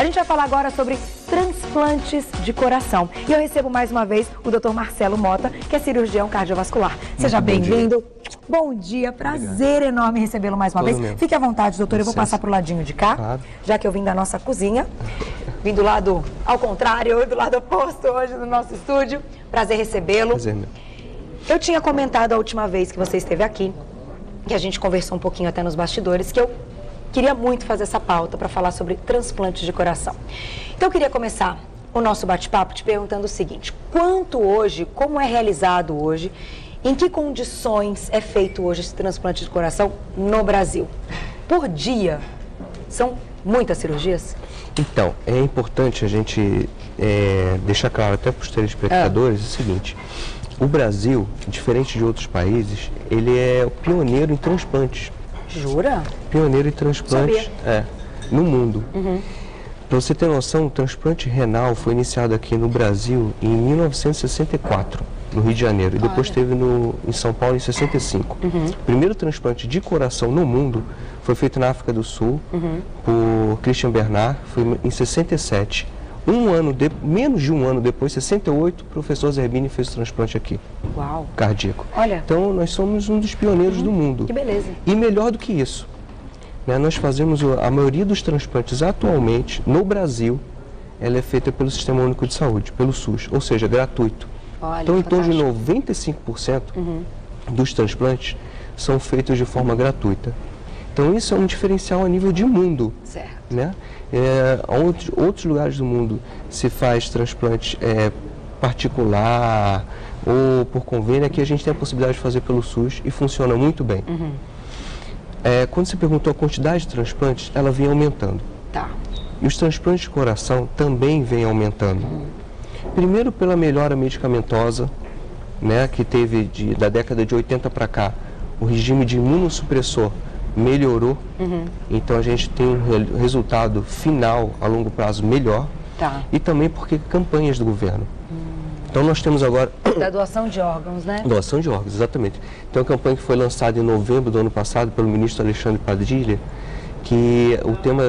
gente vai falar agora sobre transplantes de coração. E eu recebo mais uma vez o Dr. Marcelo Mota, que é cirurgião cardiovascular. Seja bem-vindo. Bom dia, prazer enorme recebê-lo mais uma vez. Fique à vontade, doutor, eu vou passar para o ladinho de cá, já que eu vim da nossa cozinha. Vim do lado ao contrário, do lado oposto hoje do nosso estúdio. Prazer recebê-lo. Prazer, meu. Eu tinha comentado a última vez que você esteve aqui, que a gente conversou um pouquinho até nos bastidores, que eu queria muito fazer essa pauta para falar sobre transplantes de coração. Então eu queria começar o nosso bate-papo te perguntando o seguinte: quanto hoje, como é realizado hoje, em que condições é feito hoje esse transplante de coração no Brasil? Por dia, são muitas cirurgias? Então, é importante a gente deixar claro até para os telespectadores o seguinte: o Brasil, diferente de outros países, ele é o pioneiro em transplantes. Jura? Pioneiro em transplantes no mundo. Para você ter noção, o transplante renal foi iniciado aqui no Brasil em 1964, no Rio de Janeiro, e depois teve em São Paulo em 65. O primeiro transplante de coração no mundo foi feito na África do Sul por Christian Bernard, foi em 67. Menos de um ano depois, 68, o professor Zerbini fez o transplante aqui. Uau! Cardíaco. Olha. Então, nós somos um dos pioneiros do mundo. Que beleza. E melhor do que isso, né, nós fazemos a maioria dos transplantes atualmente, no Brasil, ela é feita pelo Sistema Único de Saúde, pelo SUS, ou seja, gratuito. Olha, então, em torno de fantástico. 95% dos transplantes são feitos de forma gratuita. Então, isso é um diferencial a nível de mundo. Certo. Né? Outros lugares do mundo se faz transplante particular ou por convênio. Aqui a gente tem a possibilidade de fazer pelo SUS e funciona muito bem. Quando você perguntou a quantidade de transplantes, ela vem aumentando. Tá. E os transplantes de coração também vêm aumentando. Primeiro pela melhora medicamentosa, né, que teve da década de 80 para cá, o regime de imunossupressor melhorou, então a gente tem um resultado final a longo prazo melhor, e também porque campanhas do governo. Então nós temos agora... Da doação de órgãos, né? Doação de órgãos, exatamente. Então a campanha que foi lançada em novembro do ano passado pelo ministro Alexandre Padilha, que o tema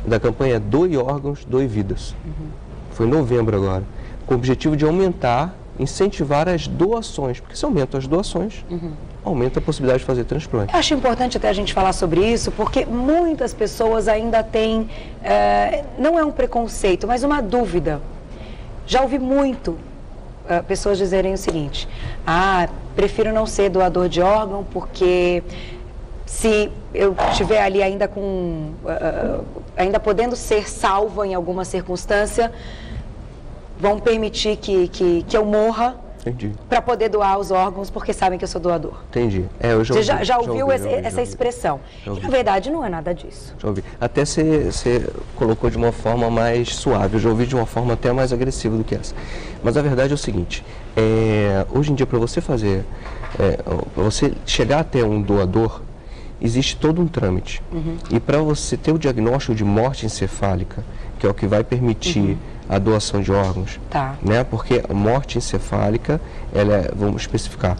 da campanha é Doe Órgãos, Doe Vidas. Foi em novembro agora, com o objetivo de incentivar as doações, porque se aumentam as doações, aumenta a possibilidade de fazer transplante. Eu acho importante até a gente falar sobre isso, porque muitas pessoas ainda têm, não é um preconceito, mas uma dúvida. Já ouvi muito pessoas dizerem o seguinte: prefiro não ser doador de órgão, porque se eu estiver ali ainda podendo ser salva em alguma circunstância, vão permitir que eu morra para poder doar os órgãos, porque sabem que eu sou doador. Entendi. Você já ouviu essa expressão? E, na verdade, não é nada disso. Já ouvi. Até você colocou de uma forma mais suave, eu já ouvi de uma forma até mais agressiva do que essa. Mas a verdade é o seguinte: hoje em dia, para você para você chegar até um doador, existe todo um trâmite. E para você ter o diagnóstico de morte encefálica, que é o que vai permitir a doação de órgãos, né? Porque a morte encefálica, vamos especificar,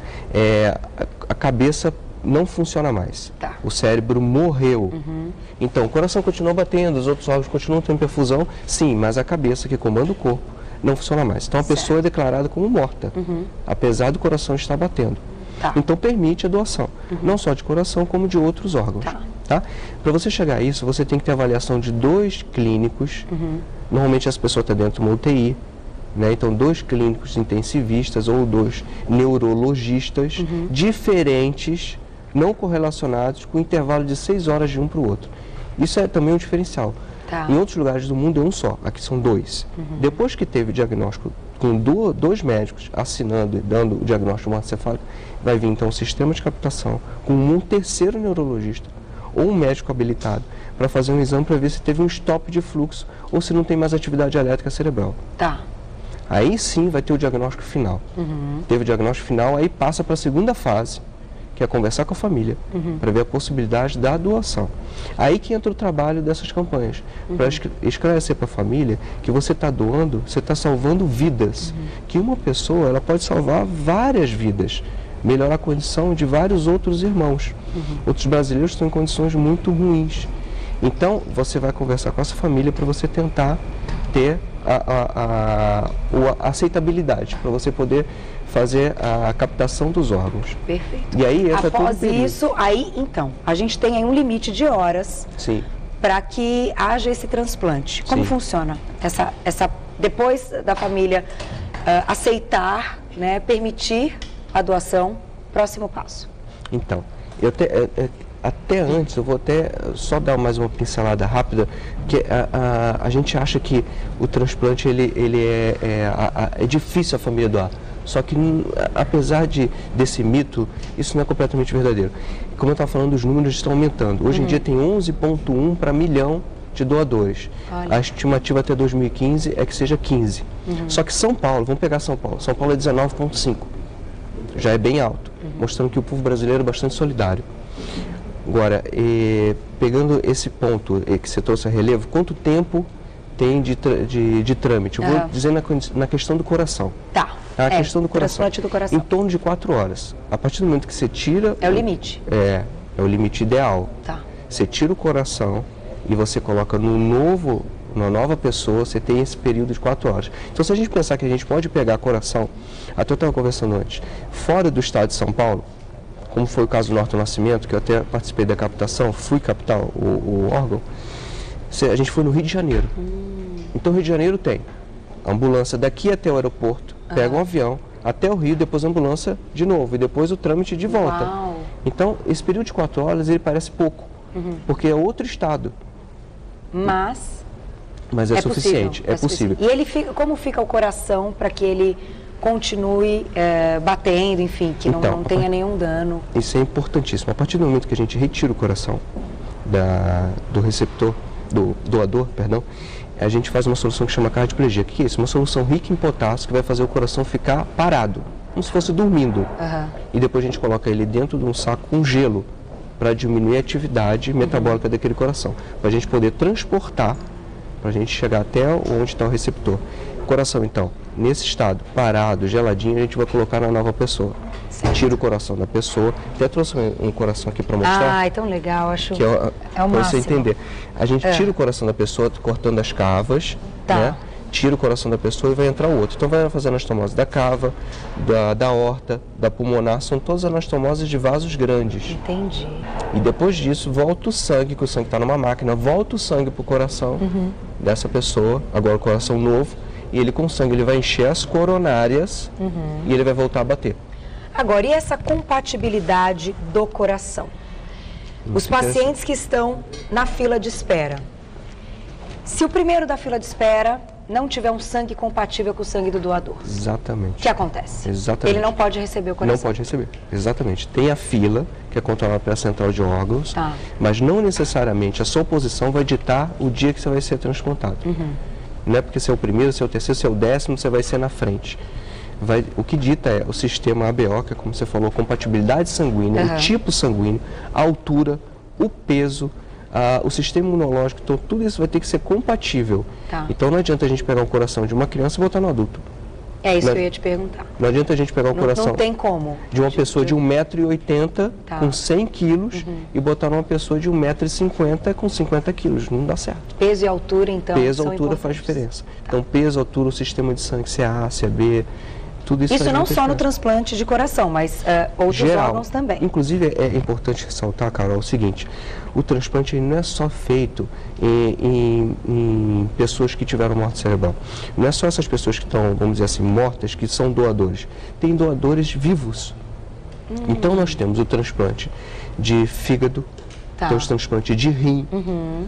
a cabeça não funciona mais. O cérebro morreu. Então, o coração continua batendo, os outros órgãos continuam tendo perfusão, sim, mas a cabeça que comanda o corpo não funciona mais. Então, a pessoa é declarada como morta, apesar do coração estar batendo. Então, permite a doação, não só de coração, como de outros órgãos. Para você chegar a isso, você tem que ter avaliação de 2 clínicos. Normalmente essa pessoa está dentro de uma UTI, né? Então 2 clínicos intensivistas ou 2 neurologistas diferentes, não correlacionados, com intervalo de 6 horas de um para o outro. Isso é também um diferencial. Em outros lugares do mundo é um só, aqui são 2. Depois que teve o diagnóstico com 2 médicos assinando e dando o diagnóstico de morte encefálica, vai vir então um sistema de captação com um terceiro neurologista ou um médico habilitado para fazer um exame para ver se teve um stop de fluxo ou se não tem mais atividade elétrica cerebral. Aí sim vai ter o diagnóstico final. Teve o diagnóstico final, aí passa para a segunda fase, que é conversar com a família, para ver a possibilidade da doação. Aí que entra o trabalho dessas campanhas, para esclarecer para a família que você está doando, você está salvando vidas, que uma pessoa ela pode salvar várias vidas, melhorar a condição de vários outros irmãos. Outros brasileiros estão em condições muito ruins. Então, você vai conversar com essa família para você tentar ter a aceitabilidade, para você poder fazer a captação dos órgãos. Perfeito. E aí entra após todo o período. isso, aí então, a gente tem aí um limite de horas para que haja esse transplante. Como funciona depois da família aceitar, né, permitir a doação, próximo passo? Então, até antes, eu vou até só dar mais uma pincelada rápida, que a gente acha que o transplante ele é difícil a família doar. Só que, apesar desse mito, isso não é completamente verdadeiro. Como eu estava falando, os números estão aumentando. Hoje em dia tem 11,1 para milhão de doadores. Olha. A estimativa até 2015 é que seja 15. Só que São Paulo, vamos pegar São Paulo é 19,5. Já é bem alto, mostrando que o povo brasileiro é bastante solidário. Agora, pegando esse ponto que você trouxe a relevo, quanto tempo tem de trâmite? Eu vou dizer na questão do coração. Tá. A questão do coração. Transplante do coração. Em torno de 4 horas. A partir do momento que você tira... É o limite. É o limite ideal. Tá. Você tira o coração e você coloca numa nova pessoa, você tem esse período de 4 horas. Então, se a gente pensar que a gente pode pegar coração, até eu estava conversando antes, fora do estado de São Paulo, como foi o caso do Norte do Nascimento, que eu até participei da captação, fui captar o órgão, a gente foi no Rio de Janeiro. Então, o Rio de Janeiro tem ambulância daqui até o aeroporto, pega um avião, até o Rio, depois a ambulância de novo, e depois o trâmite de volta. Uau. Então, esse período de 4 horas, ele parece pouco, porque é outro estado. Mas é suficiente, é possível. E ele como fica o coração para que ele continue batendo, enfim, que não tenha nenhum dano? Isso é importantíssimo. A partir do momento que a gente retira o coração do receptor, do doador, perdão, a gente faz uma solução que chama cardioplegia. O que é isso? Uma solução rica em potássio que vai fazer o coração ficar parado, como se fosse dormindo. E depois a gente coloca ele dentro de um saco com gelo para diminuir a atividade metabólica daquele coração, para a gente poder transportar, para a gente chegar até onde está o receptor. O coração, então, nesse estado, parado, geladinho, a gente vai colocar na nova pessoa. Tira o coração da pessoa. Até trouxe um coração aqui para mostrar. Ah, é tão legal, acho. Que é o máximo. Para você entender. A gente tira o coração da pessoa, cortando as cavas, né? Tira o coração da pessoa e vai entrar o outro. Então vai fazer anastomose da cava, da aorta, da pulmonar, são todas anastomoses de vasos grandes. Entendi. E depois disso, volta o sangue, que o sangue está numa máquina, volta o sangue para o coração dessa pessoa, agora o coração novo, e ele com sangue ele vai encher as coronárias e ele vai voltar a bater. Agora, e essa compatibilidade do coração? Os pacientes que estão na fila de espera. Se o primeiro da fila de espera não tiver um sangue compatível com o sangue do doador. Exatamente. O que acontece? Exatamente. Ele não pode receber o coração. Não pode receber, exatamente. Tem a fila, que é controlada pela central de órgãos, mas não necessariamente a sua posição vai ditar o dia que você vai ser transplantado. Não é porque você é o primeiro, você é o terceiro, você é o 10º, você vai ser na frente. O que dita é o sistema ABO, que é, como você falou, a compatibilidade sanguínea, o tipo sanguíneo, a altura, o peso, o sistema imunológico, então tudo isso vai ter que ser compatível. Então não adianta a gente pegar o coração de uma criança e botar no adulto. É isso que eu ia te perguntar. Não adianta a gente pegar o coração não tem como. De uma pessoa de 1,80 m com 100 quilos e botar numa pessoa de 1,50 m com 50 quilos. Não dá certo. Peso e altura, então, peso e altura faz diferença. Então peso, altura, o sistema de sangue, se é A, se é B, tudo isso. Isso não só no transplante de coração, mas outros órgãos também. Inclusive é importante ressaltar, Carol, o seguinte: o transplante não é só feito em pessoas que tiveram morte cerebral. Não é só essas pessoas que estão, vamos dizer assim, mortas, que são doadores. Tem doadores vivos. Então nós temos o transplante de fígado, temos transplante de rim,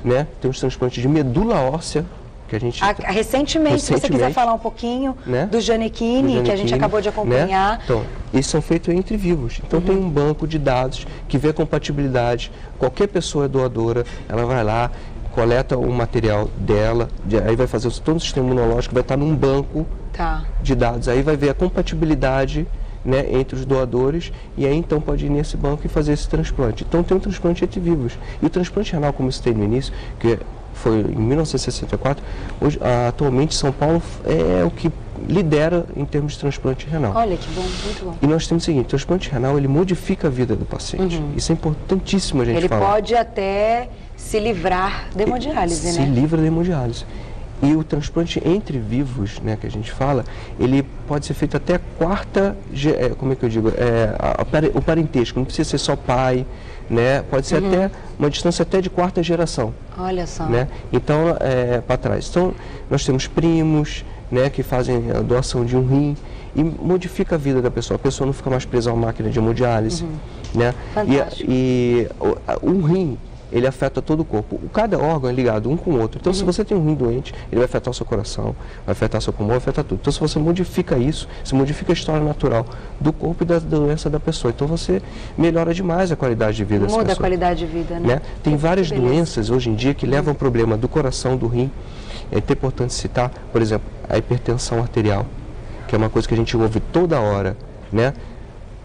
né? Temos transplante de medula óssea. Que a gente recentemente, se você quiser falar um pouquinho, né? do Janequine, que a gente acabou de acompanhar. Né? Então, eles são feitos entre vivos. Então tem um banco de dados que vê a compatibilidade. Qualquer pessoa é doadora, ela vai lá, coleta o material dela, aí vai fazer todo o sistema imunológico, vai estar num banco de dados. Aí vai ver a compatibilidade, né, entre os doadores, e aí então pode ir nesse banco e fazer esse transplante. Então tem um transplante entre vivos. E o transplante renal, como eu citei no início, que foi em 1964, hoje, atualmente São Paulo é o que lidera em termos de transplante renal. Olha que bom, muito bom. E nós temos o seguinte, o transplante renal, ele modifica a vida do paciente. Isso é importantíssimo a gente falar. Ele pode até se livrar da hemodiálise, né? Se livra da hemodiálise. E o transplante entre vivos, né, que a gente fala, ele pode ser feito até a quarta, como é que eu digo, o parentesco, não precisa ser só pai, né, pode ser até uma distância até de quarta geração. Olha só. Né? Então, para trás. Então, nós temos primos, né, que fazem a doação de um rim e modifica a vida da pessoa. A pessoa não fica mais presa a uma máquina de hemodiálise. Né? Fantástico. Um rim, ele afeta todo o corpo. Cada órgão é ligado um com o outro. Então, se você tem um rim doente, ele vai afetar o seu coração, vai afetar seu pulmão, vai afetar tudo. Então, se você modifica isso, você modifica a história natural do corpo e da doença da pessoa. Então, você melhora demais a qualidade de vida dessa pessoa. Muda a qualidade de vida, né? Tem várias doenças hoje em dia que levam ao problema do coração, do rim. É até importante citar, por exemplo, a hipertensão arterial, que é uma coisa que a gente ouve toda hora, né?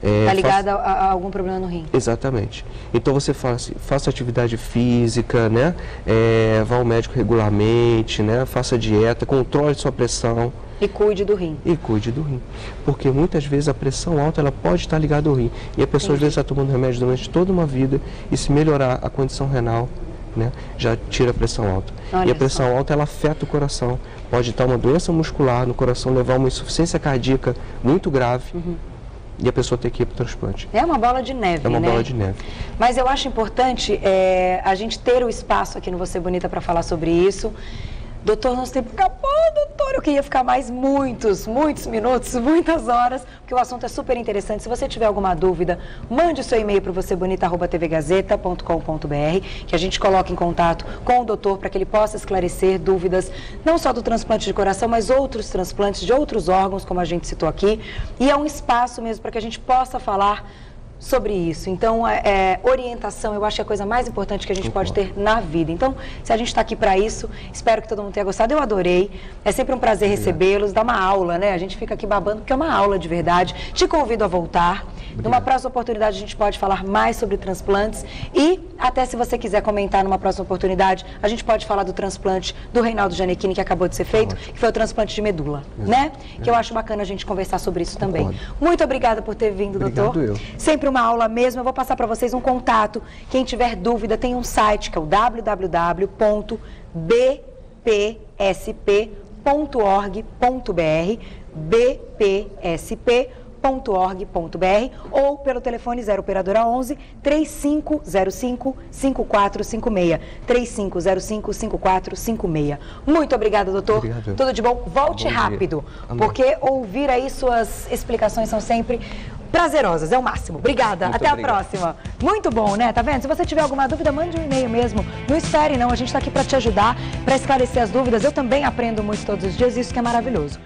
Está ligada a algum problema no rim. Exatamente. Então você fala assim, faça atividade física, né? Vá ao médico regularmente, né? Faça dieta, controle sua pressão. E cuide do rim. E cuide do rim. Porque muitas vezes a pressão alta ela pode estar ligada ao rim. E a pessoa às vezes está tomando remédio durante toda uma vida e se melhorar a condição renal, né? Já tira a pressão alta. Olha e a pressão alta ela afeta o coração. Pode estar uma doença muscular no coração, levar a uma insuficiência cardíaca muito grave. E a pessoa ter que ir para o transplante. É uma bola de neve, né? É uma bola de neve. Mas eu acho importante a gente ter o espaço aqui no Você Bonita para falar sobre isso. Doutor, nosso tempo acabou, doutor. Eu queria ficar mais muitos minutos, muitas horas, porque o assunto é super interessante. Se você tiver alguma dúvida, mande o seu e-mail para vocebonita@tvgazeta.com.br, que a gente coloca em contato com o doutor para que ele possa esclarecer dúvidas, não só do transplante de coração, mas outros transplantes de outros órgãos, como a gente citou aqui. E é um espaço mesmo para que a gente possa falar sobre isso. Então, orientação, eu acho que é a coisa mais importante que a gente pode ter na vida. Então, se a gente está aqui para isso, espero que todo mundo tenha gostado. Eu adorei. É sempre um prazer recebê-los, dar uma aula, né? A gente fica aqui babando porque é uma aula de verdade. Te convido a voltar. Numa próxima oportunidade, a gente pode falar mais sobre transplantes e até se você quiser comentar numa próxima oportunidade, a gente pode falar do transplante do Reinaldo Gianecchini, que acabou de ser feito, que foi o transplante de medula, né? Que eu acho bacana a gente conversar sobre isso também. Muito obrigada por ter vindo, doutor. Obrigado eu. Sempre uma aula mesmo. Eu vou passar para vocês um contato. Quem tiver dúvida, tem um site que é o www.bpsp.org.br, bpsp.org.br ou pelo telefone 0 operadora 11 3505 5456 3505 5456. Muito obrigada, doutor. Obrigado. Tudo de bom. Volte Bom rápido, Amém. porque ouvir aí suas explicações são sempre prazerosas, é o máximo. Obrigada, Muito até a obrigado. próxima. Muito bom, né? Tá vendo? Se você tiver alguma dúvida, mande um e-mail mesmo. Não espere não, a gente tá aqui para te ajudar, para esclarecer as dúvidas. Eu também aprendo muito todos os dias, isso que é maravilhoso.